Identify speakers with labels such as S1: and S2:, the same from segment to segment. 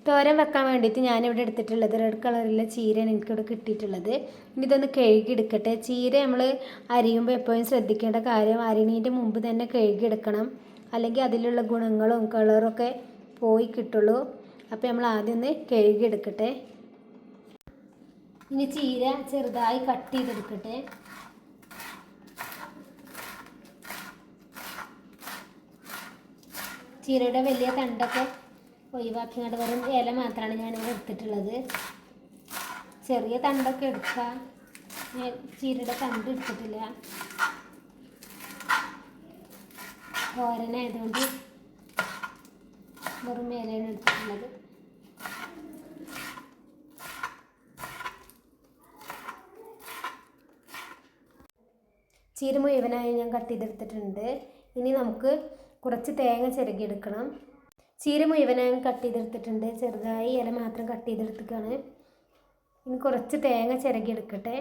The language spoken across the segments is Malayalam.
S1: തോരൻ വെക്കാൻ വേണ്ടിയിട്ട് ഞാനിവിടെ എടുത്തിട്ടുള്ളത് റെഡ് കളറിലെ ചീരയാണ് എനിക്കിവിടെ കിട്ടിയിട്ടുള്ളത്. ഇനി ഇതൊന്ന് കഴുകിയെടുക്കട്ടെ. ചീര നമ്മൾ അരിയുമ്പോൾ എപ്പോഴും ശ്രദ്ധിക്കേണ്ട കാര്യം അരിണീൻ്റെ മുമ്പ് തന്നെ കഴുകിയെടുക്കണം. അല്ലെങ്കിൽ അതിലുള്ള ഗുണങ്ങളും കളറൊക്കെ പോയി കിട്ടുള്ളൂ. അപ്പോൾ നമ്മൾ ആദ്യം ഒന്ന് കഴുകിയെടുക്കട്ടെ. ഇനി ചീര ചെറുതായി കട്ട് ചെയ്തെടുക്കട്ടെ. ചീരയുടെ വലിയ തണ്ടൊക്കെ ഒഴിവാക്കിയിട്ട് വെറും ഇല മാത്രമാണ് ഞാനിവിടെ എടുത്തിട്ടുള്ളത്. ചെറിയ തണ്ടൊക്കെ എടുക്കാം. ചീരയുടെ തണ്ട് എടുത്തിട്ടില്ല. തോരനായതുകൊണ്ട് വെറും ഇലയാണ് എടുത്തിട്ടുള്ളത്. ചീര മുഴുവനായി ഞാൻ കട്ട് ചെയ്തെടുത്തിട്ടുണ്ട്. ഇനി നമുക്ക് കുറച്ച് തേങ്ങ ചിരകിയെടുക്കണം. ചീര മുഴുവനായും കട്ട് ചെയ്തെടുത്തിട്ടുണ്ട്. ചെറുതായി ഇല മാത്രം കട്ട് ചെയ്തെടുത്തിട്ടാണ്. ഇനി കുറച്ച് തേങ്ങ ചിരകിയെടുക്കട്ടെ.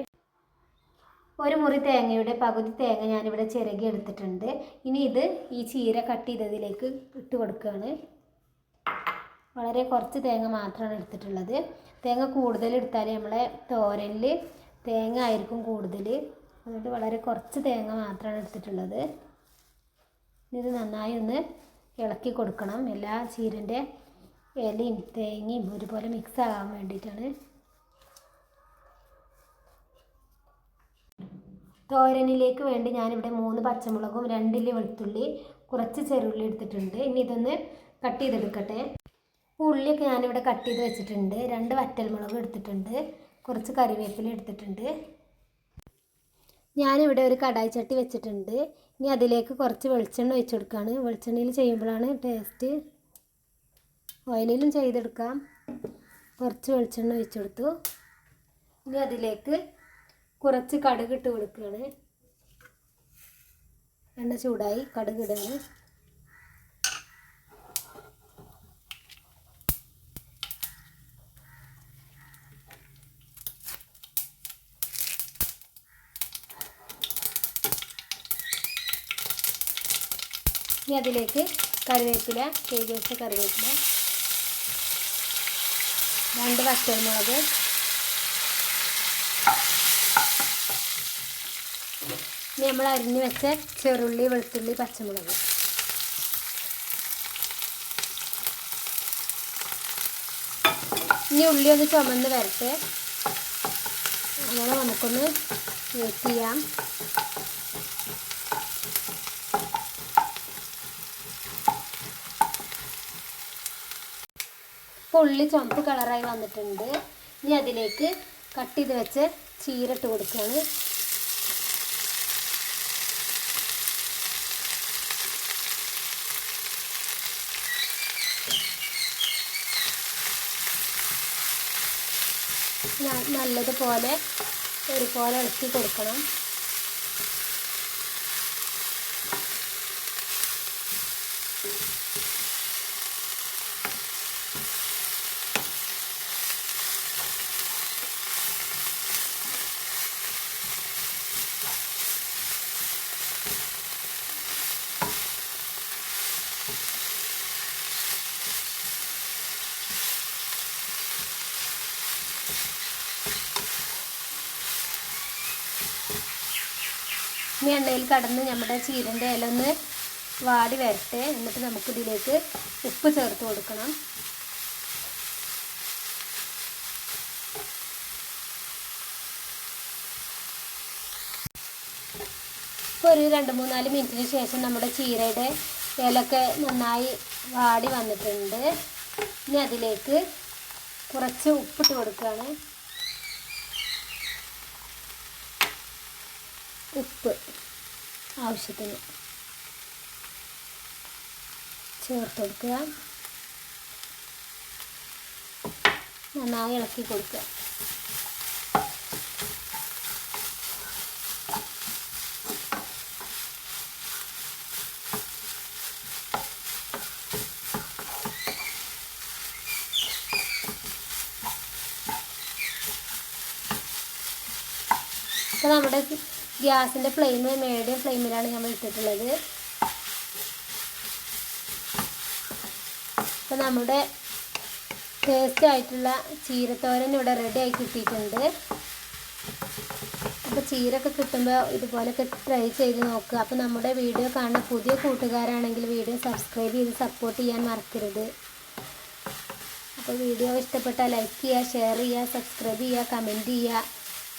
S1: ഒരു മുറി തേങ്ങയുടെ പകുതി തേങ്ങ ഞാനിവിടെ ചിരകി എടുത്തിട്ടുണ്ട്. ഇനി ഇത് ഈ ചീര കട്ട് ചെയ്തതിലേക്ക് ഇട്ട് കൊടുക്കുകയാണ്. വളരെ കുറച്ച് തേങ്ങ മാത്രമാണ് എടുത്തിട്ടുള്ളത്. തേങ്ങ കൂടുതൽ എടുത്താൽ നമ്മളെ തോരനിൽ തേങ്ങ ആയിരിക്കും കൂടുതൽ. അതുകൊണ്ട് വളരെ കുറച്ച് തേങ്ങ മാത്രമാണ് എടുത്തിട്ടുള്ളത്. ഇത് നന്നായി ഒന്ന് ഇളക്കി കൊടുക്കണം. എല്ലാ ചീരൻ്റെ ഇലയും തേങ്ങയും ഒരുപോലെ മിക്സ് ആകാൻ വേണ്ടിയിട്ടാണ്. തോരനിലേക്ക് വേണ്ടി ഞാനിവിടെ 3 പച്ചമുളകും 2 ഇല്ലി വെളുത്തുള്ളി കുറച്ച് ചെറുള്ളി എടുത്തിട്ടുണ്ട്. ഇനി ഇതൊന്ന് കട്ട് ചെയ്തെടുക്കട്ടെ. ഉള്ളിയൊക്കെ ഞാനിവിടെ കട്ട് ചെയ്ത് വെച്ചിട്ടുണ്ട്. 2 വറ്റൽമുളക് എടുത്തിട്ടുണ്ട്. കുറച്ച് കറിവേപ്പില എടുത്തിട്ടുണ്ട്. ഞാനിവിടെ ഒരു കടായി ചട്ടി വെച്ചിട്ടുണ്ട്. ഇനി അതിലേക്ക് കുറച്ച് വെളിച്ചെണ്ണ ഒഴിച്ച് കൊടുക്കുകയാണ്. വെളിച്ചെണ്ണയിൽ ചെയ്യുമ്പോഴാണ് ടേസ്റ്റ്. ഓയിലിലും ചെയ്തെടുക്കാം. കുറച്ച് വെളിച്ചെണ്ണ ഒഴിച്ച് കൊടുത്തു. ഇനി അതിലേക്ക് കുറച്ച് കടുക് ഇട്ട് കൊടുക്കുകയാണ്. എണ്ണ ചൂടായി കടുക് ഇടുകയാണ്. ഇനി അതിലേക്ക് കറിവേപ്പില, കഴുകി വെച്ച കറിവേപ്പില, 2 വറ്റൽമുളക്, ഇനി നമ്മൾ അരിഞ്ഞ് വെച്ച ചെറുള്ളി, വെളുത്തുള്ളി, പച്ചമുളക്. ഇനി ഉള്ളി ഒന്ന് ചുമന്ന് വരട്ടെ. അങ്ങനെ നമുക്കൊന്ന് വെയിറ്റ് ചെയ്യാം. ഇപ്പോൾ ഉള്ളി ചുവപ്പ് കളറായി വന്നിട്ടുണ്ട്. ഇനി അതിലേക്ക് കട്ട് ചെയ്ത് വെച്ച് ചീര ഇട്ട് കൊടുക്കുകയാണ്. നല്ലതുപോലെ ഒരുപോലെ ഇളക്കി കൊടുക്കണം. ഇനി എണ്ണയിൽ കടന്ന് നമ്മുടെ ചീരൻ്റെ ഇല ഒന്ന് വാടി വരട്ടെ. എന്നിട്ട് നമുക്കിതിലേക്ക് ഉപ്പ് ചേർത്ത് കൊടുക്കണം. ഇപ്പോൾ ഒരു 2-3-4 മിനിറ്റിന് ശേഷം നമ്മുടെ ചീരയുടെ ഇലയൊക്കെ നന്നായി വാടി വന്നിട്ടുണ്ട്. ഇനി അതിലേക്ക് കുറച്ച് ഉപ്പിട്ട് കൊടുക്കുകയാണ്. ഉപ്പ് ആവശ്യത്തിന് ചേർത്ത് കൊടുക്കുക. നന്നായി ഇളക്കി കൊടുക്കുക. അപ്പോൾ നമ്മുടെ ഗ്യാസിൻ്റെ ഫ്ലെയിം മീഡിയം ഫ്ലെയിമിലാണ് നമ്മൾ ഇട്ടിട്ടുള്ളത്. അപ്പോൾ നമ്മുടെ ടേസ്റ്റ് ആയിട്ടുള്ള ചീരത്തോരൻ ഇവിടെ റെഡി ആയി കിട്ടിയിട്ടുണ്ട്. അപ്പോൾ ചീരയൊക്കെ കിട്ടുമ്പോൾ ഇതുപോലെയൊക്കെ ട്രൈ ചെയ്ത് നോക്കുക. അപ്പോൾ നമ്മുടെ വീഡിയോ കാണുന്ന പുതിയ കൂട്ടുകാരാണെങ്കിൽ വീഡിയോ സബ്സ്ക്രൈബ് ചെയ്ത് സപ്പോർട്ട് ചെയ്യാൻ മറക്കരുത്. അപ്പോൾ വീഡിയോ ഇഷ്ടപ്പെട്ടാൽ ലൈക്ക് ചെയ്യുക, ഷെയർ ചെയ്യുക, സബ്സ്ക്രൈബ് ചെയ്യുക, കമൻറ്റ് ചെയ്യുക,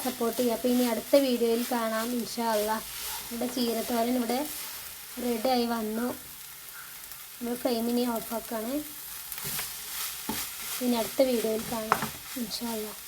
S1: സപ്പോർട്ട് ചെയ്യുക. അപ്പോൾ ഇനി അടുത്ത വീഡിയോയിൽ കാണാം ഇൻഷാ അല്ലാഹ്. ഇവിടെ ചീരത്തോരൻ ഇവിടെ റെഡി ആയി വന്നു. നമ്മൾ ഫ്ലെയിമിനെ ഓഫാക്കാണ്. ഇനി അടുത്ത വീഡിയോയിൽ കാണാം ഇൻഷാ അല്ലാഹ്.